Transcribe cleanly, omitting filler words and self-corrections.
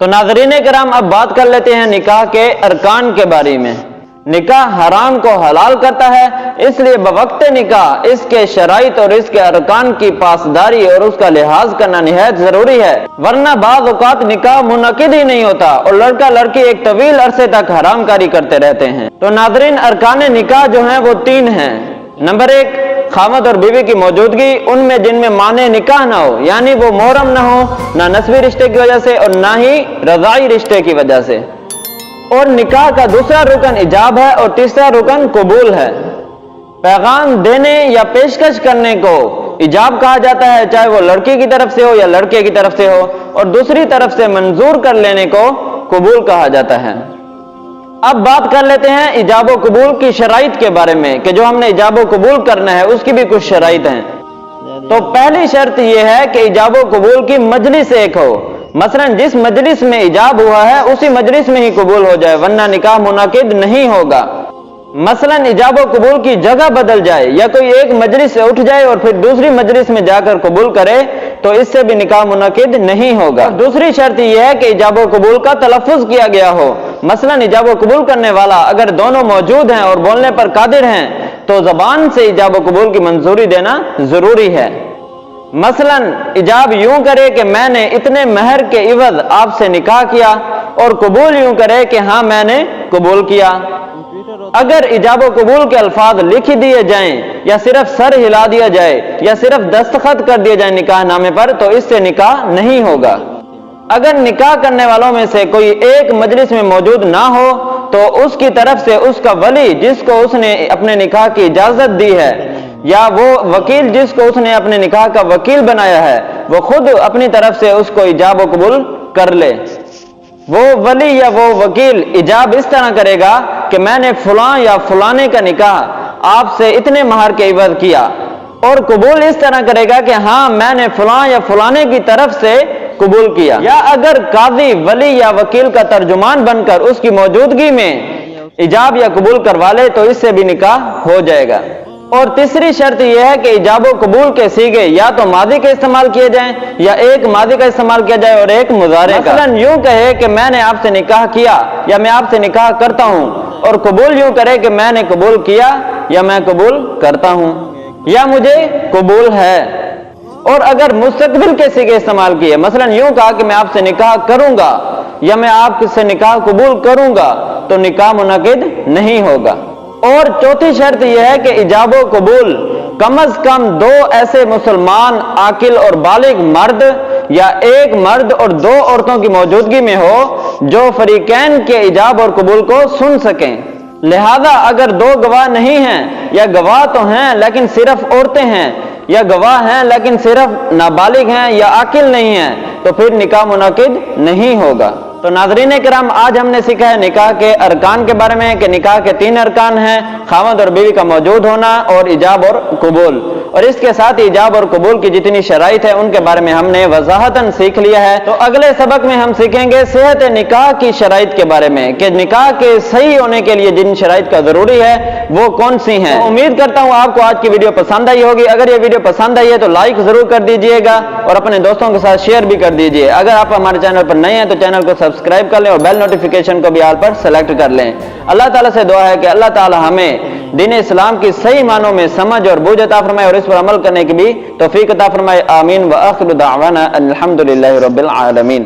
تو ناظرین کرام اب بات کر لیتے ہیں نکاح کے ارکان کے بارے میں۔ نکاح حرام کو حلال کرتا ہے، اس لیے بوقت نکاح اس کے شرائط اور اس کے ارکان کی پاسداری اور اس کا لحاظ کرنا نہایت ضروری ہے، ورنہ بعض اوقات نکاح منعقد ہی نہیں ہوتا اور لڑکا لڑکی ایک طویل عرصے تک حرام کاری کرتے رہتے ہیں۔ تو ناظرین ارکان نکاح جو ہیں وہ 3 ہیں۔ نمبر 1، خاوند اور بیوی کی موجودگی، ان میں جن میں مانع نکاح نہ ہو، یعنی وہ محرم نہ ہو، نہ نسبی رشتے کی وجہ سے اور نہ ہی رضاعی رشتے کی وجہ سے۔ اور نکاح کا دوسرا رکن ایجاب ہے اور تیسرا رکن قبول ہے۔ پیغام دینے یا پیشکش کرنے کو ایجاب کہا جاتا ہے، چاہے وہ لڑکی کی طرف سے ہو یا لڑکے کی طرف سے ہو، اور دوسری طرف سے منظور کر لینے کو قبول کہا جاتا ہے۔ اب بات کر لیتے ہیں ایجاب و قبول کی شرائط کے بارے میں کہ جو ہم نے ایجاب و قبول کرنا ہے اس کی بھی کچھ شرائط ہیں۔ تو پہلی شرط یہ ہے کہ ایجاب و قبول کی مجلس ایک ہو، مثلا جس مجلس میں ایجاب ہوا ہے اسی مجلس میں ہی قبول ہو جائے، ورنہ نکاح منعقد نہیں ہوگا۔ مثلا ایجاب و قبول کی جگہ بدل جائے یا کوئی ایک مجلس سے اٹھ جائے اور پھر دوسری مجلس میں جا کر قبول کرے تو اس سے بھی نکاح منعقد نہیں ہوگا۔ دوسری شرط یہ ہے کہ ایجاب و قبول کا تلفظ کیا گیا ہو، مثلا ایجاب و قبول کرنے والا اگر دونوں موجود ہیں اور بولنے پر قادر ہیں تو زبان سے ایجاب و قبول کی منظوری دینا ضروری ہے۔ مثلا ایجاب یوں کرے کہ میں نے اتنے مہر کے عوض آپ سے نکاح کیا، اور قبول یوں کرے کہ ہاں میں نے قبول کیا۔ اگر ایجاب و قبول کے الفاظ لکھ دیے جائیں یا صرف سر ہلا دیا جائے یا صرف دستخط کر دیے جائیں نکاح نامے پر تو اس سے نکاح نہیں ہوگا۔ اگر نکاح کرنے والوں میں سے کوئی ایک مجلس میں موجود نہ ہو تو اس کی طرف سے اس کا ولی جس کو اس نے اپنے نکاح کی اجازت دی ہے یا وہ وکیل جس کو اس نے اپنے نکاح کا وکیل بنایا ہے وہ خود اپنی طرف سے اس کو ایجاب و قبول کر لے۔ وہ ولی یا وہ وکیل ایجاب اس طرح کرے گا کہ میں نے فلاں یا فلانے کا نکاح آپ سے اتنے مہر کے عوض کیا، اور قبول اس طرح کرے گا کہ ہاں میں نے فلاں یا فلانے کی طرف سے قبول کیا۔ یا اگر قاضی ولی یا وکیل کا ترجمان بن کر اس کی موجودگی میں ایجاب یا قبول کروا لے تو اس سے بھی نکاح ہو جائے گا۔ اور تیسری شرط یہ ہے کہ ایجاب و قبول کے صیغے یا تو ماضی کے استعمال کیے جائیں یا ایک ماضی کا استعمال کیا جائے اور ایک مضارع کا۔ مثلا یوں کہے کہ میں نے آپ سے نکاح کیا یا میں آپ سے نکاح کرتا ہوں، اور قبول یوں کرے کہ میں نے قبول کیا یا میں قبول کرتا ہوں یا مجھے قبول ہے۔ اور اگر مستقبل کے صیغے استعمال کیے، مثلا یوں کہا کہ میں آپ سے نکاح کروں گا یا میں آپ سے نکاح قبول کروں گا تو نکاح منعقد نہیں ہوگا۔ اور چوتھی شرط یہ ہے کہ ایجاب و قبول کم از کم 2 ایسے مسلمان عاقل اور بالغ مرد یا ایک مرد اور 2 عورتوں کی موجودگی میں ہو جو فریقین کے ایجاب اور قبول کو سن سکیں۔ لہذا اگر 2 گواہ نہیں ہیں یا گواہ تو ہیں لیکن صرف عورتیں ہیں یا گواہ ہیں لیکن صرف نابالغ ہیں یا عاقل نہیں ہیں تو پھر نکاح منعقد نہیں ہوگا۔ تو ناظرین کرام آج ہم نے سیکھا ہے نکاح کے ارکان کے بارے میں کہ نکاح کے 3 ارکان ہیں، خاوند اور بیوی کا موجود ہونا اور ایجاب اور قبول، اور اس کے ساتھ ایجاب اور قبول کی جتنی شرائط ہیں ان کے بارے میں ہم نے وضاحتاً سیکھ لیا ہے۔ تو اگلے سبق میں ہم سیکھیں گے صحت نکاح کی شرائط کے بارے میں کہ نکاح کے صحیح ہونے کے لیے جن شرائط کا ضروری ہے وہ کون سی ہیں۔ تو امید کرتا ہوں آپ کو آج کی ویڈیو پسند آئی ہوگی۔ اگر یہ ویڈیو پسند آئی ہے تو لائک ضرور کر دیجئے گا اور اپنے دوستوں کے ساتھ شیئر بھی کر دیجئے۔ اگر آپ ہمارے چینل پر نئے ہیں تو چینل کو سبسکرائب کر لیں اور بیل نوٹیفیکیشن کو بھی آل پر سلیکٹ کر لیں۔ اللہ تعالیٰ سے دعا ہے کہ اللہ تعالیٰ ہمیں دین اسلام کی صحیح معنوں میں سمجھ اور بوجھ عطا فرمائے اور اس پر عمل کرنے کی بھی توفیق عطا فرمائے۔ آمین وآخر دعوانا الحمدللہ رب العالمین۔